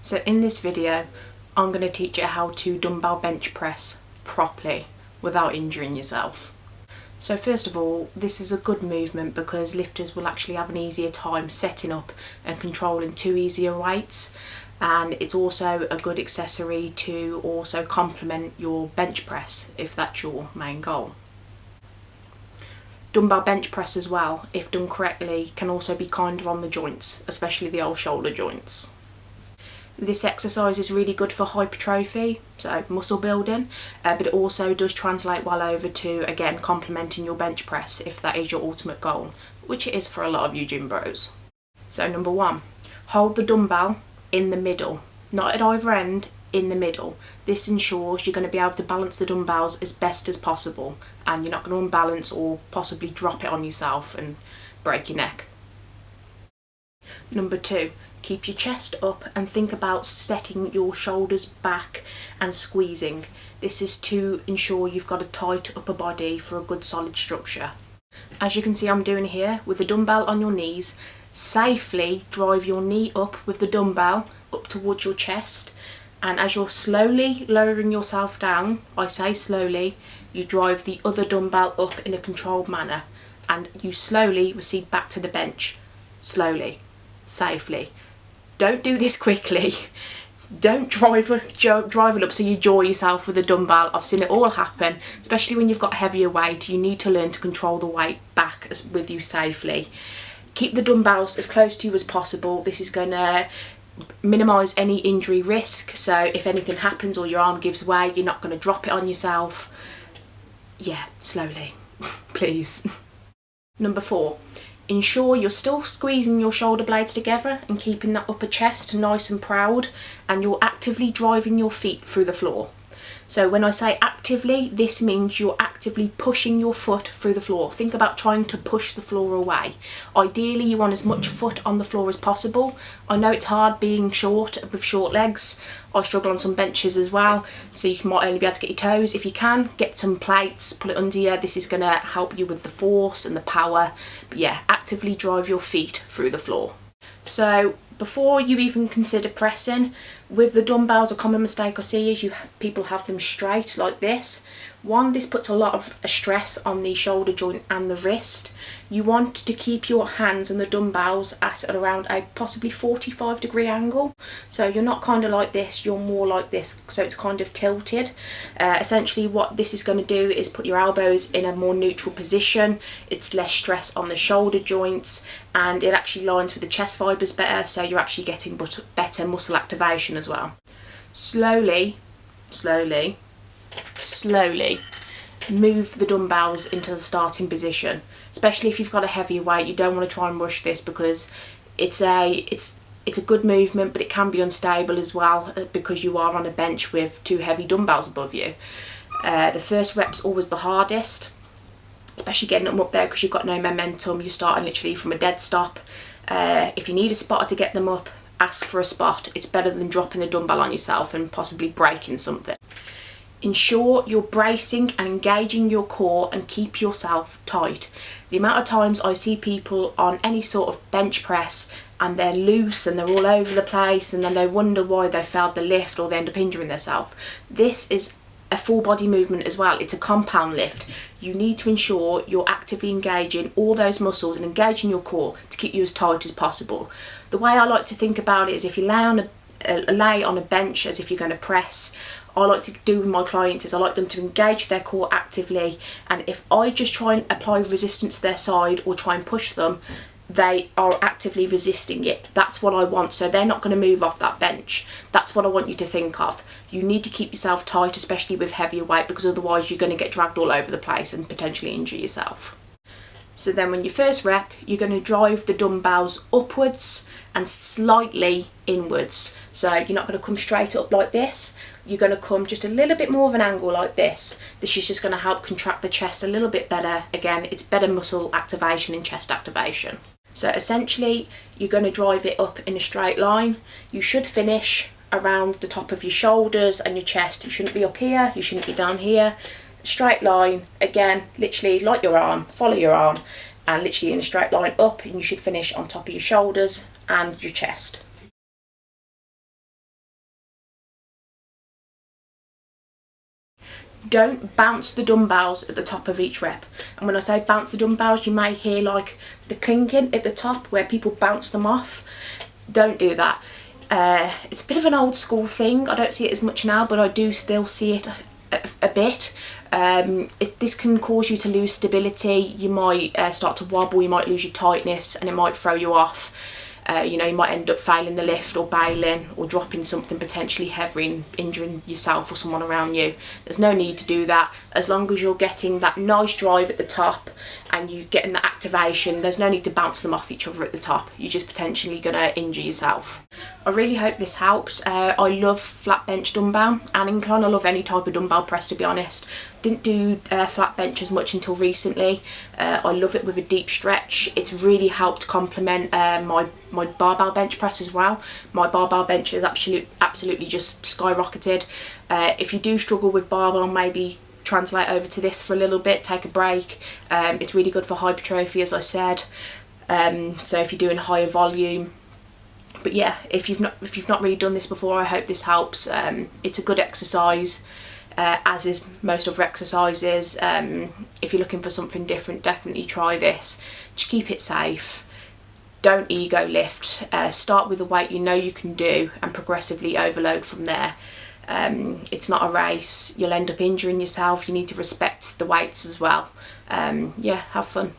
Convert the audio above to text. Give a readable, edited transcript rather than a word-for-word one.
So in this video, I'm going to teach you how to dumbbell bench press properly without injuring yourself. So first of all, this is a good movement because lifters will actually have an easier time setting up and controlling two easier weights, and it's also a good accessory to also complement your bench press if that's your main goal. Dumbbell bench press as well, if done correctly, can also be kinder on the joints, especially the old shoulder joints. This exercise is really good for hypertrophy, so muscle building, but it also does translate well over to, again, complementing your bench press if that is your ultimate goal, which it is for a lot of you gym bros. So number one, hold the dumbbell in the middle, not at either end, in the middle. This ensures you're going to be able to balance the dumbbells as best as possible and you're not going to unbalance or possibly drop it on yourself and break your neck. Number two, keep your chest up and think about setting your shoulders back and squeezing. This is to ensure you've got a tight upper body for a good solid structure. As you can see I'm doing here, with the dumbbell on your knees, safely drive your knee up with the dumbbell up towards your chest, and as you're slowly lowering yourself down, I say slowly, you drive the other dumbbell up in a controlled manner and you slowly recede back to the bench. Slowly, safely. Don't do this quickly. Don't drive it up so you jaw yourself with a dumbbell. I've seen it all happen, especially when you've got heavier weight. You need to learn to control the weight back with you safely. Keep the dumbbells as close to you as possible. This is going to minimise any injury risk, so if anything happens or your arm gives way, you're not going to drop it on yourself. Yeah, slowly, please. Number four, ensure you're still squeezing your shoulder blades together and keeping that upper chest nice and proud, and you're actively driving your feet through the floor. So when I say actively, this means you're actively pushing your foot through the floor. Think about trying to push the floor away. Ideally, you want as much foot on the floor as possible. I know it's hard being short with short legs. I struggle on some benches as well, so you might only be able to get your toes. If you can, get some plates, put it under you. This is going to help you with the force and the power. But yeah, actively drive your feet through the floor. So before you even consider pressing, with the dumbbells, a common mistake I see is people have them straight like this. One, this puts a lot of stress on the shoulder joint and the wrist. You want to keep your hands and the dumbbells at around a possibly 45-degree angle. So you're not kind of like this, you're more like this, so it's kind of tilted. Essentially what this is going to do is put your elbows in a more neutral position. It's less stress on the shoulder joints and it actually lines with the chest fibres better, so you're actually getting better muscle activation as well. Slowly move the dumbbells into the starting position, especially if you've got a heavier weight. You don't want to try and rush this because it's a good movement, but it can be unstable as well because you are on a bench with two heavy dumbbells above you. The first rep's always the hardest, especially getting them up there because you've got no momentum. You're starting literally from a dead stop. If you need a spotter to get them up, ask for a spot. It's better than dropping the dumbbell on yourself and possibly breaking something. Ensure you're bracing and engaging your core and keep yourself tight. The amount of times I see people on any sort of bench press and they're loose and they're all over the place and then they wonder why they failed the lift or they end up injuring themselves. This is a full body movement as well. It's a compound lift. You need to ensure you're actively engaging all those muscles and engaging your core to keep you as tight as possible. The way I like to think about it is if you lay on a bench as if you're going to press, I like to do with my clients is I like them to engage their core actively, and if I just try and apply resistance to their side or try and push them, they are actively resisting it. That's what I want, so they're not going to move off that bench. That's what I want you to think of. You need to keep yourself tight, especially with heavier weight, because otherwise you're going to get dragged all over the place and potentially injure yourself. So then when you first rep, you're going to drive the dumbbells upwards and slightly inwards. So you're not going to come straight up like this. You're going to come just a little bit more of an angle like this. This is just going to help contract the chest a little bit better. Again, it's better muscle activation and chest activation. So essentially, you're going to drive it up in a straight line. You should finish around the top of your shoulders and your chest. You shouldn't be up here, you shouldn't be down here. Straight line, again, literally like your arm, follow your arm, and literally in a straight line up, and you should finish on top of your shoulders and your chest. don't bounce the dumbbells at the top of each rep. And when I say bounce the dumbbells, you may hear like the clinking at the top where people bounce them off. Don't do that. It's a bit of an old school thing. I don't see it as much now, but I do still see it a bit. This can cause you to lose stability. You might start to wobble, you might lose your tightness, and it might throw you off. You know, you might end up failing the lift or bailing or dropping something potentially heavy and injuring yourself or someone around you. There's no need to do that. As long as you're getting that nice drive at the top and you're getting the activation, there's no need to bounce them off each other at the top. You're just potentially going to injure yourself. I really hope this helps. I love flat bench dumbbell and incline. I love any type of dumbbell press, to be honest. Didn't do flat bench as much until recently. I love it with a deep stretch. It's really helped complement my barbell bench press as well. My barbell bench is absolutely just skyrocketed. If you do struggle with barbell, maybe translate over to this for a little bit, take a break. It's really good for hypertrophy, as I said. So if you're doing higher volume. But yeah, if you've not really done this before, I hope this helps. It's a good exercise. As is most other exercises. If you're looking for something different, definitely try this. Just keep it safe. Don't ego lift. Start with a weight you know you can do and progressively overload from there. It's not a race. You'll end up injuring yourself. You need to respect the weights as well. Yeah, have fun.